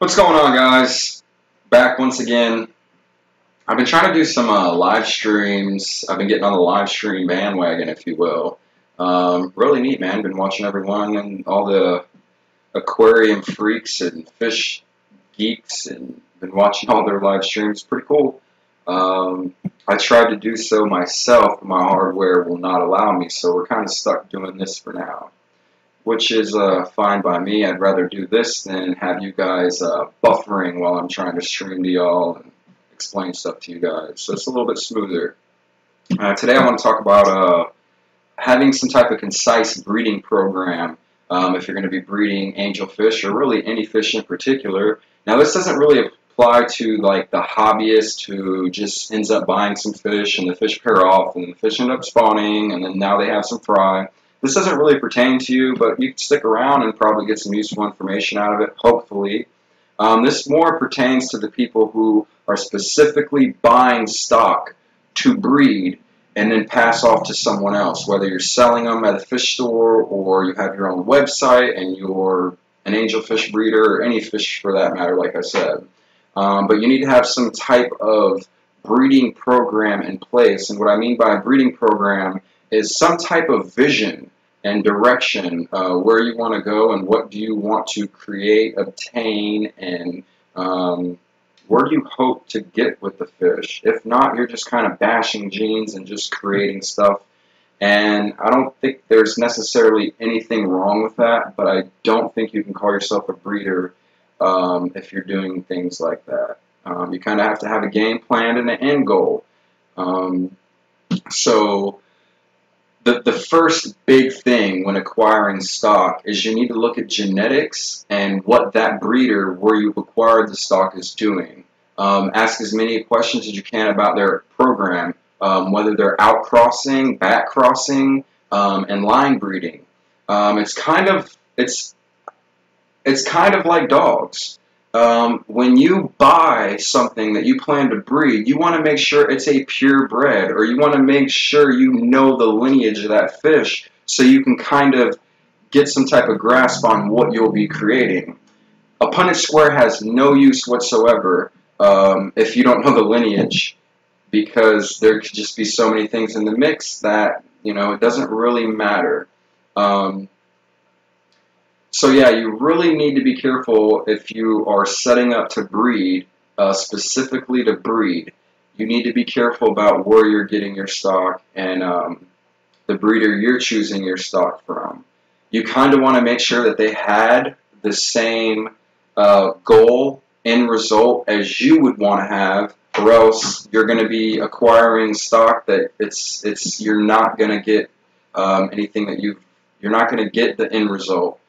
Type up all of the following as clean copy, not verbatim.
What's going on, guys? Back once again. I've been trying to do some live streams. I've been getting on the live stream bandwagon, if you will. Really neat, man. Been watching everyone and all the aquarium freaks and fish geeks, and been watching all their live streams. Pretty cool. I tried to do so myself, but my hardware will not allow me, so we're kind of stuck doing this for now, which is fine by me. I'd rather do this than have you guys buffering while I'm trying to stream to y'all and explain stuff to you guys. So it's a little bit smoother. Today I want to talk about having some type of concise breeding program if you're going to be breeding angelfish or really any fish in particular. Now this doesn't really apply to like the hobbyist who just ends up buying some fish and the fish pair off and the fish end up spawning and then now they have some fry. This doesn't really pertain to you, but you can stick around and probably get some useful information out of it, hopefully. This more pertains to the people who are specifically buying stock to breed and then pass off to someone else, whether you're selling them at a fish store or you have your own website and you're an angelfish breeder or any fish for that matter, like I said. But you need to have some type of breeding program in place, and what I mean by a breeding program is some type of vision and direction, where you want to go and what do you want to create, obtain, and where do you hope to get with the fish. If not, you're just kind of bashing genes and just creating stuff. And I don't think there's necessarily anything wrong with that, but I don't think you can call yourself a breeder if you're doing things like that. You kind of have to have a game plan and an end goal. So the first big thing when acquiring stock is you need to look at genetics and what that breeder where you've acquired the stock is doing. Ask as many questions as you can about their program, whether they're outcrossing, backcrossing, and line breeding. It's kind of like dogs. When you buy something that you plan to breed, you want to make sure it's a purebred, or you want to make sure you know the lineage of that fish so you can kind of get some type of grasp on what you'll be creating. A Punnett square has no use whatsoever if you don't know the lineage, because there could just be so many things in the mix that, you know, it doesn't really matter. So yeah, you really need to be careful if you are setting up to breed, specifically to breed. You need to be careful about where you're getting your stock and the breeder you're choosing your stock from. You kind of want to make sure that they had the same goal, end result as you would want to have, or else you're going to be acquiring stock that you're not going to get anything that you're not going to get the end result.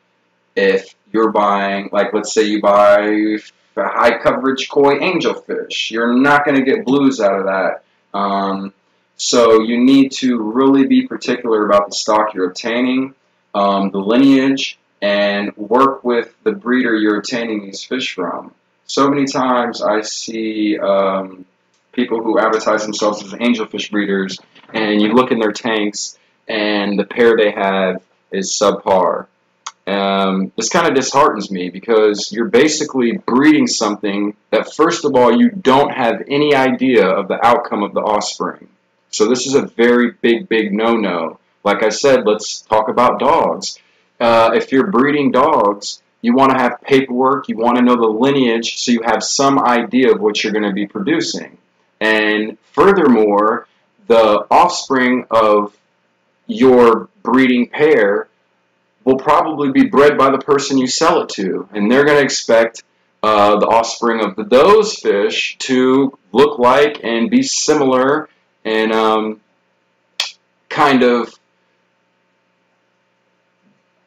If you're buying, like let's say you buy a high coverage koi angelfish, you're not going to get blues out of that. So you need to really be particular about the stock you're obtaining, the lineage, and work with the breeder you're obtaining these fish from. So many times I see people who advertise themselves as angelfish breeders, and you look in their tanks and the pair they have is subpar. This kind of disheartens me because you're basically breeding something that, first of all, you don't have any idea of the outcome of the offspring. So this is a very big no-no. Like I said, let's talk about dogs. If you're breeding dogs, you want to have paperwork, you want to know the lineage so you have some idea of what you're going to be producing. And furthermore, the offspring of your breeding pair will probably be bred by the person you sell it to, and they're going to expect the offspring of those fish to look like and be similar and kind of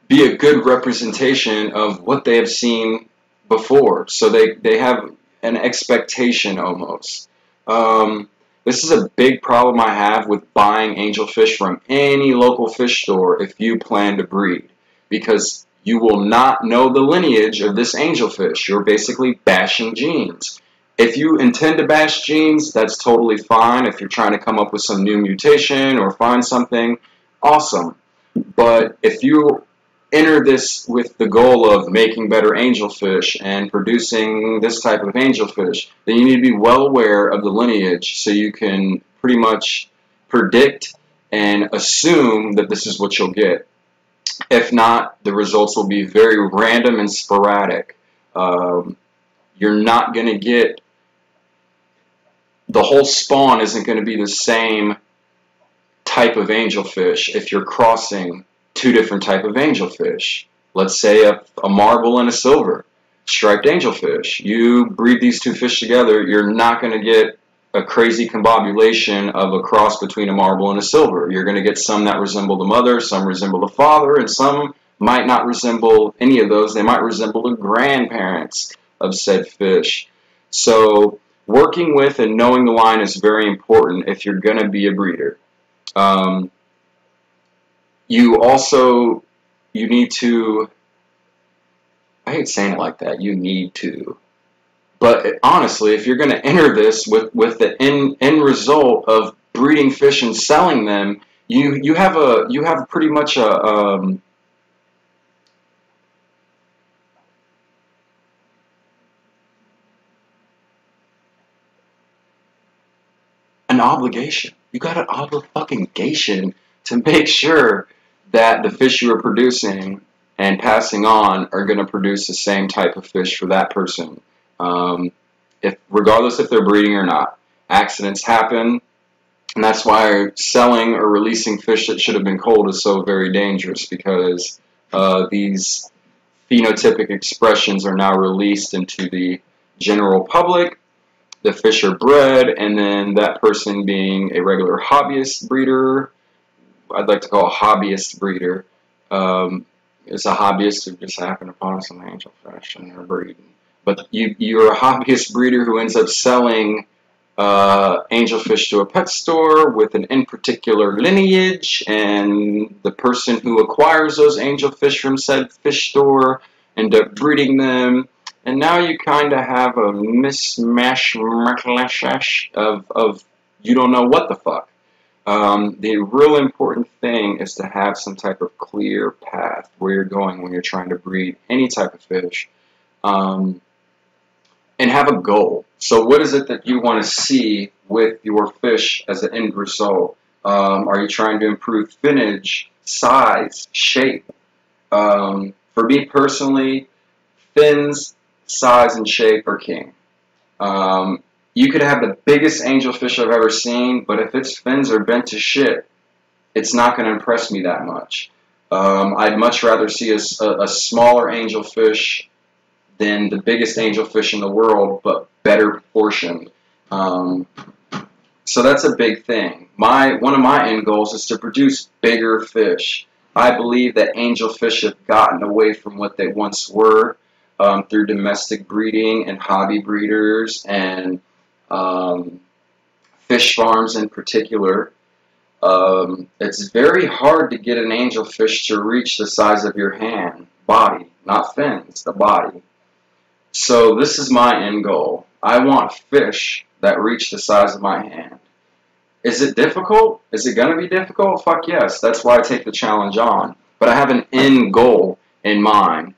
be a good representation of what they have seen before. So they have an expectation almost. This is a big problem I have with buying angelfish from any local fish store if you plan to breed, because you will not know the lineage of this angelfish. You're basically bashing genes. If you intend to bash genes, that's totally fine. If you're trying to come up with some new mutation or find something, awesome. But if you enter this with the goal of making better angelfish and producing this type of angelfish, then you need to be well aware of the lineage so you can pretty much predict and assume that this is what you'll get. If not, the results will be very random and sporadic. You're not going to get, the whole spawn isn't going to be the same type of angelfish if you're crossing two different type of angelfish. Let's say a marble and a silver striped angelfish. You breed these two fish together, you're not going to get a crazy combobulation of a cross between a marble and a silver. You're going to get some that resemble the mother, some resemble the father, and some might not resemble any of those. They might resemble the grandparents of said fish. So working with and knowing the line is very important if you're going to be a breeder. You need to, I hate saying it like that, you need to. But honestly, if you're going to enter this with the end result of breeding fish and selling them, you have pretty much an obligation. You got an obligation to make sure that the fish you are producing and passing on are going to produce the same type of fish for that person. Regardless if they're breeding or not. Accidents happen, and that's why selling or releasing fish that should have been culled is so very dangerous, because these phenotypic expressions are now released into the general public. The fish are bred, and then that person being a regular hobbyist breeder, I'd like to call a hobbyist breeder, is a hobbyist who just happened upon some angelfish and they're breeding. But you're a hobbyist breeder who ends up selling angelfish to a pet store with an in particular lineage, and the person who acquires those angelfish from said fish store end up breeding them, and now you kind of have a mismatch of you don't know what the fuck. The real important thing is to have some type of clear path where you're going when you're trying to breed any type of fish. And have a goal. So what is it that you want to see with your fish as an end result? Are you trying to improve finnage, size, shape? For me personally, fins, size, and shape are king. You could have the biggest angelfish I've ever seen, but if its fins are bent to shit, it's not going to impress me that much. I'd much rather see a smaller angelfish than the biggest angelfish in the world, but better proportioned. So that's a big thing. One of my end goals is to produce bigger fish. I believe that angelfish have gotten away from what they once were through domestic breeding and hobby breeders and fish farms in particular. It's very hard to get an angelfish to reach the size of your hand, body, not fins, the body. So this is my end goal. I want fish that reach the size of my hand. Is it difficult? Is it going to be difficult? Fuck yes. That's why I take the challenge on. But I have an end goal in mind.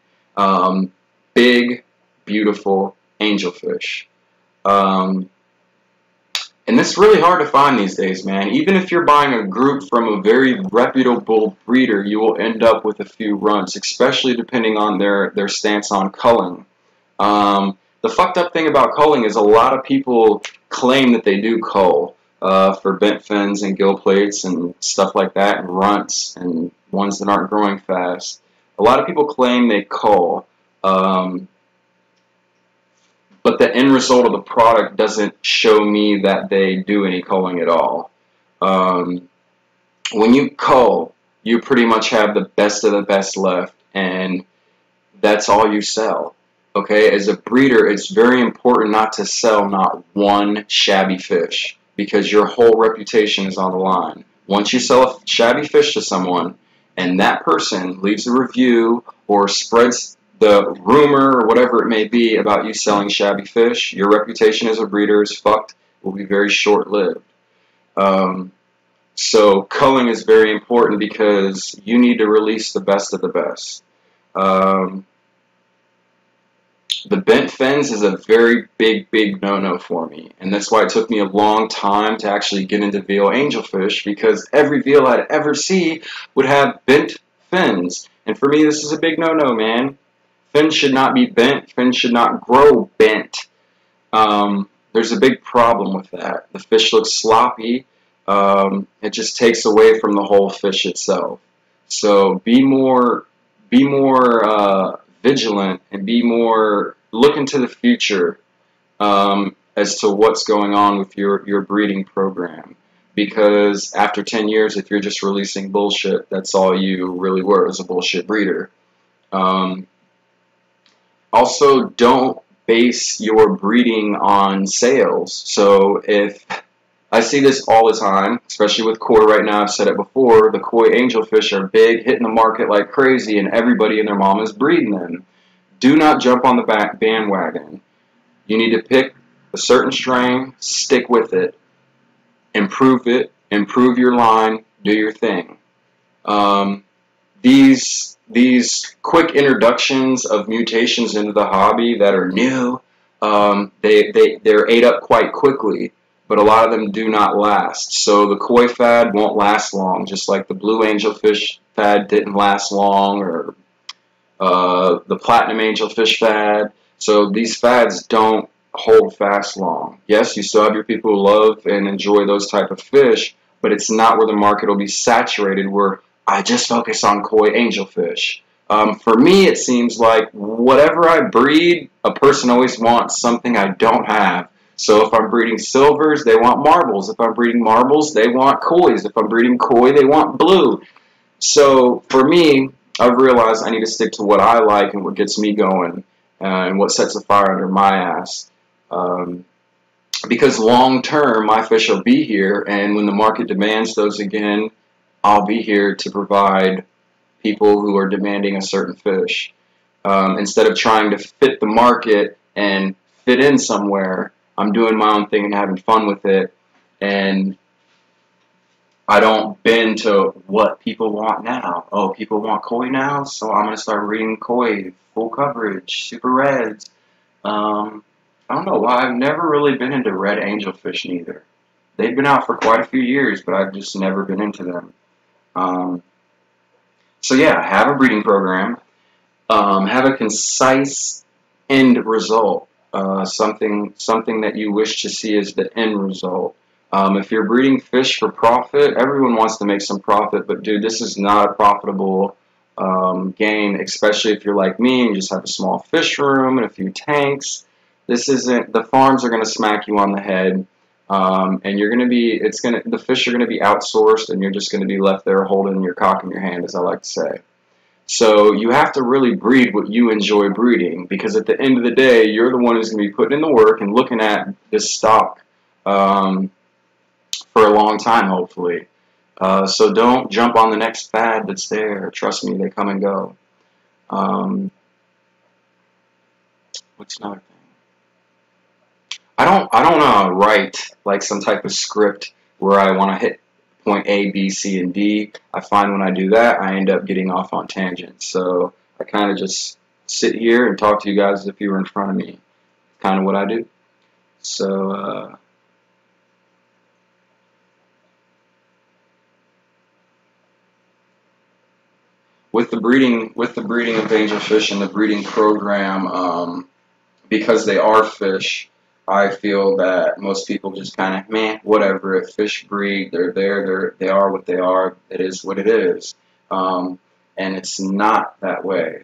Big, beautiful angelfish. And it's really hard to find these days, man. Even if you're buying a group from a very reputable breeder, you will end up with a few runts, especially depending on their stance on culling. The fucked up thing about culling is a lot of people claim that they do cull for bent fins and gill plates and stuff like that, and runts and ones that aren't growing fast. A lot of people claim they cull, but the end result of the product doesn't show me that they do any culling at all. When you cull, you pretty much have the best of the best left, and that's all you sell. Okay, as a breeder, it's very important not to sell not one shabby fish, because your whole reputation is on the line. Once you sell a shabby fish to someone, and that person leaves a review or spreads the rumor or whatever it may be about you selling shabby fish, your reputation as a breeder is fucked. It will be very short-lived. So culling is very important because you need to release the best of the best. Um, the bent fins is a very big no-no for me. And that's why it took me a long time to actually get into veal angelfish, because every veal I'd ever see would have bent fins. And for me, this is a big no-no, man. Fins should not be bent. Fins should not grow bent. There's a big problem with that. The fish looks sloppy. It just takes away from the whole fish itself. So be more vigilant, and be more look into the future as to what's going on with your breeding program. Because after 10 years, if you're just releasing bullshit, that's all you really were, as a bullshit breeder. Um, Also, don't base your breeding on sales. So if I see this all the time, especially with koi right now, I've said it before, the koi angelfish are big, hitting the market like crazy, and everybody and their mom is breeding them. Do not jump on the bandwagon. You need to pick a certain strain, stick with it, improve your line, do your thing. Um, these quick introductions of mutations into the hobby that are new, they're ate up quite quickly, but a lot of them do not last. So the koi fad won't last long, just like the blue angelfish fad didn't last long, or the platinum angelfish fad. So these fads don't hold fast long. Yes, you still have your people who love and enjoy those type of fish, but it's not where the market will be saturated, where I just focus on koi angelfish. For me, it seems like whatever I breed, a person always wants something I don't have. So if I'm breeding silvers, they want marbles. If I'm breeding marbles, they want kois. If I'm breeding koi, they want blue. So for me, I've realized I need to stick to what I like and what gets me going, and what sets a fire under my ass. Um, because long term, my fish will be here, and when the market demands those again, I'll be here to provide people who are demanding a certain fish. Instead of trying to fit the market and fit in somewhere, I'm doing my own thing and having fun with it, and I don't bend to what people want now. Oh, people want koi now, so I'm going to start reading koi, full coverage, super reds. I don't know why. I've never really been into red angelfish neither. They've been out for quite a few years, but I've just never been into them. Um, so yeah, have a breeding program. Have a concise end result. Something that you wish to see as the end result. If you're breeding fish for profit, everyone wants to make some profit, but dude, this is not a profitable game, especially if you're like me and you just have a small fish room and a few tanks. This isn't, the farms are going to smack you on the head, and you're going to be, the fish are going to be outsourced, and you're just going to be left there holding your cock in your hand, as I like to say. So you have to really breed what you enjoy breeding, because at the end of the day, you're the one who's going to be putting in the work and looking at this stock for a long time, hopefully. So don't jump on the next fad that's there. Trust me, they come and go. What's another thing? I don't write like some type of script where I want to hit point A, B, C, and D. I find when I do that, I end up getting off on tangents. So I kind of just sit here and talk to you guys as if you were in front of me. Kind of what I do. So with the breeding of angelfish and the breeding program, because they are fish, I feel that most people just kind of, man, whatever. If fish breed, they're there. They are what they are. It is what it is. And it's not that way.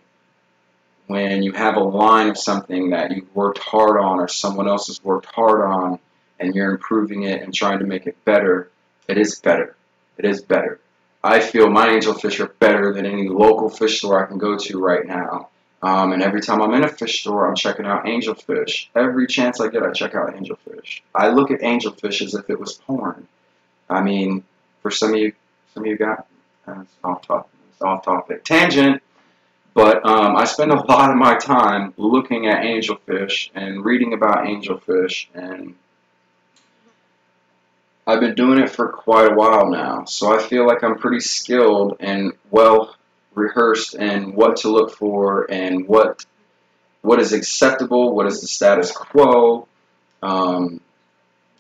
When you have a line of something that you've worked hard on, or someone else has worked hard on, and you're improving it and trying to make it better, it is better. It is better. I feel my angelfish are better than any local fish store I can go to right now. And every time I'm in a fish store, I'm checking out angelfish. Every chance I get, I check out angelfish. I look at angelfish as if it was porn. I mean, for some of you got it's off topic, tangent. But I spend a lot of my time looking at angelfish and reading about angelfish, and I've been doing it for quite a while now, so I feel like I'm pretty skilled and well rehearsed in what to look for and what is acceptable, what is the status quo, um,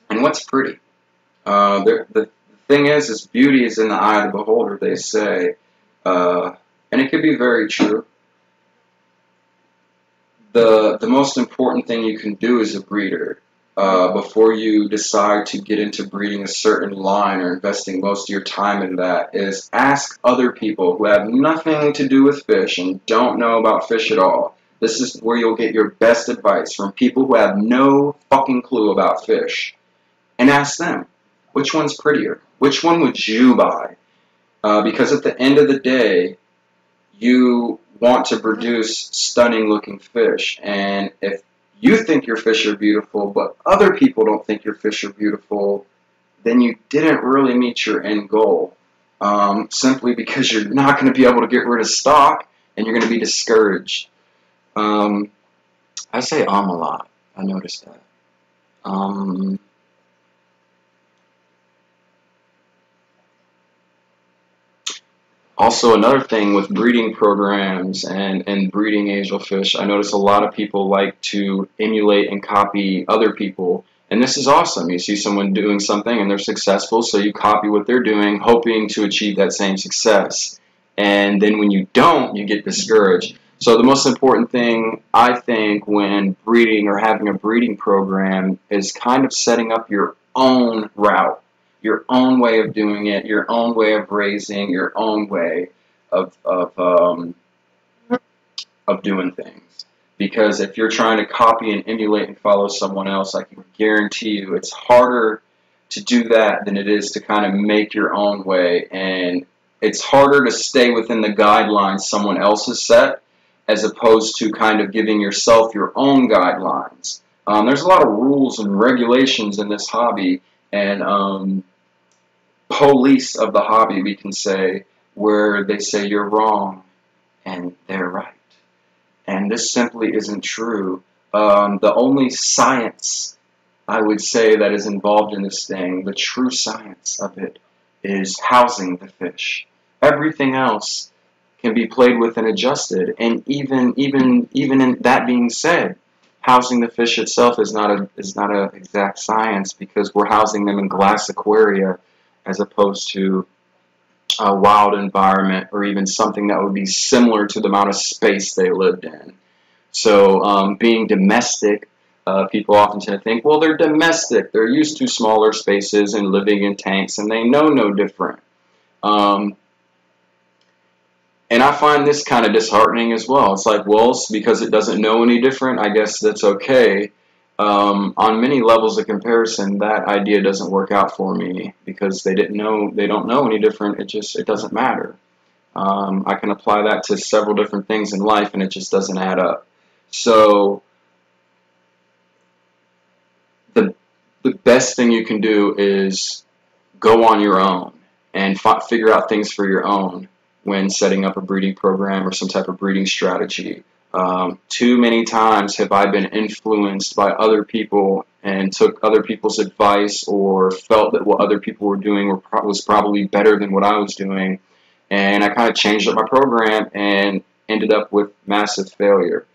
and what's pretty. The thing is beauty is in the eye of the beholder, they say, and it could be very true. The most important thing you can do as a breeder, before you decide to get into breeding a certain line or investing most of your time in that, is ask other people who have nothing to do with fish and don't know about fish at all. This is where you'll get your best advice, from people who have no fucking clue about fish. And ask them, which one's prettier? Which one would you buy? Because at the end of the day, you want to produce stunning looking fish. And if you think your fish are beautiful, but other people don't think your fish are beautiful, then you didn't really meet your end goal. Simply because you're not going to be able to get rid of stock and you're going to be discouraged. I say a lot. I noticed that. Also, another thing with breeding programs and breeding angelfish, I notice a lot of people like to emulate and copy other people. And this is awesome. You see someone doing something and they're successful, so you copy what they're doing, hoping to achieve that same success. And then when you don't, you get discouraged. So the most important thing, I think, when breeding or having a breeding program is kind of setting up your own route, your own way of doing it, your own way of raising, your own way of doing things. Because if you're trying to copy and emulate and follow someone else, I can guarantee you it's harder to do that than it is to kind of make your own way. And it's harder to stay within the guidelines someone else has set, as opposed to kind of giving yourself your own guidelines. There's a lot of rules and regulations in this hobby, and police of the hobby, we can say, where they say you're wrong and they're right. And this simply isn't true. The only science, I would say, that is involved in this thing, the true science of it, is housing the fish. Everything else can be played with and adjusted. And even in that being said, housing the fish itself is not a exact science, because we're housing them in glass aquaria as opposed to a wild environment, or even something that would be similar to the amount of space they lived in. So being domestic, people often tend to think, well, they're domestic, they're used to smaller spaces and living in tanks, and they know no different. And I find this kind of disheartening as well. It's like, well, it's because it doesn't know any different, I guess that's okay. On many levels of comparison, that idea doesn't work out for me, because they don't know any different. It doesn't matter. I can apply that to several different things in life, and it just doesn't add up. So the best thing you can do is go on your own and figure out things for your own when setting up a breeding program or some type of breeding strategy. Too many times have I been influenced by other people and took other people's advice, or felt that what other people were doing was probably better than what I was doing, and I kind of changed up my program and ended up with massive failure.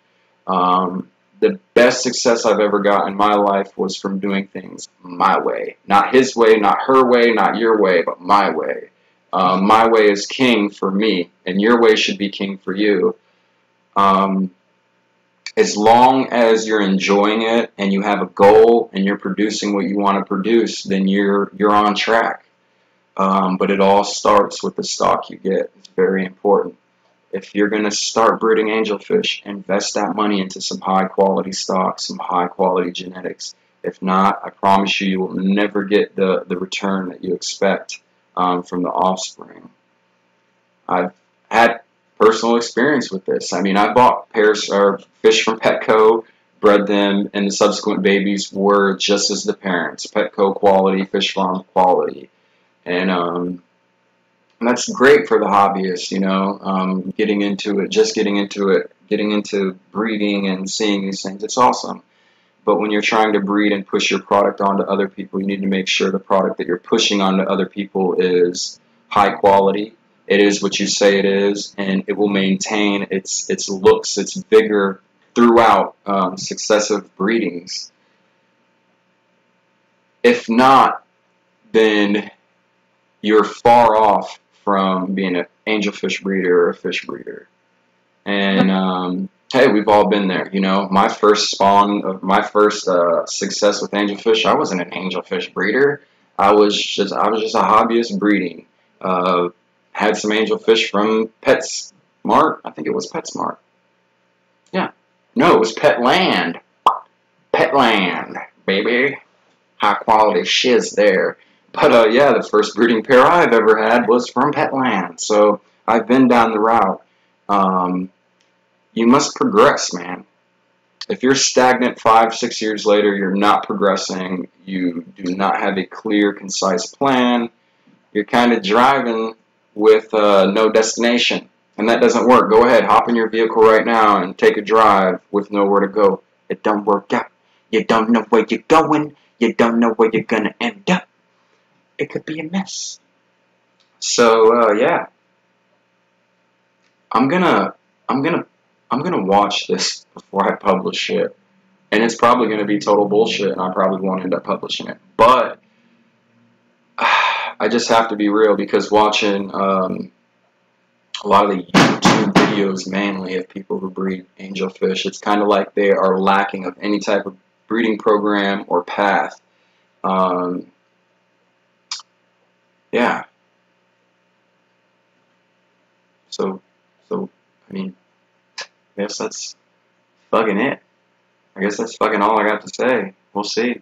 The best success I've ever got in my life was from doing things my way. Not his way, not her way, not your way, but my way. My way is king for me, and your way should be king for you. As long as you're enjoying it and you have a goal and you're producing what you want to produce, then you're on track. But it all starts with the stock you get. It's very important. If you're going to start breeding angelfish, invest that money into some high quality stock, some high quality genetics. If not, I promise you, you will never get the return that you expect from the offspring. I've had personal experience with this. I mean, I bought fish from Petco, bred them, and the subsequent babies were just as the parents. Petco quality, Fish Farm quality. And that's great for the hobbyist, you know, getting into breeding and seeing these things. It's awesome. But when you're trying to breed and push your product onto other people, you need to make sure the product that you're pushing onto other people is high quality. It is what you say it is, and it will maintain its looks, its vigor throughout successive breedings. If not, then you're far off from being an angelfish breeder or a fish breeder. And hey, we've all been there. You know, my first success with angelfish, I wasn't an angelfish breeder. I was just a hobbyist breeding. Uh, had some angelfish from PetSmart. I think it was PetSmart. Yeah, no, it was Petland. Petland, baby. High quality shiz there. But yeah, the first breeding pair I've ever had was from Petland. So I've been down the route. Um, you must progress, man. If you're stagnant 5, 6 years later, you're not progressing. You do not have a clear, concise plan. You're kind of driving with no destination. And that doesn't work. Go ahead, hop in your vehicle right now and take a drive with nowhere to go. It don't work out. You don't know where you're going. You don't know where you're going to end up. It could be a mess. So, yeah. I'm gonna, I'm gonna, I'm gonna watch this before I publish it. And it's probably gonna be total bullshit, and I probably won't end up publishing it. But I just have to be real, because watching a lot of the YouTube videos, mainly of people who breed angelfish, it's kind of like they are lacking of any type of breeding program or path. Um, yeah. So, I mean, I guess that's fucking it. I guess that's fucking all I got to say. We'll see.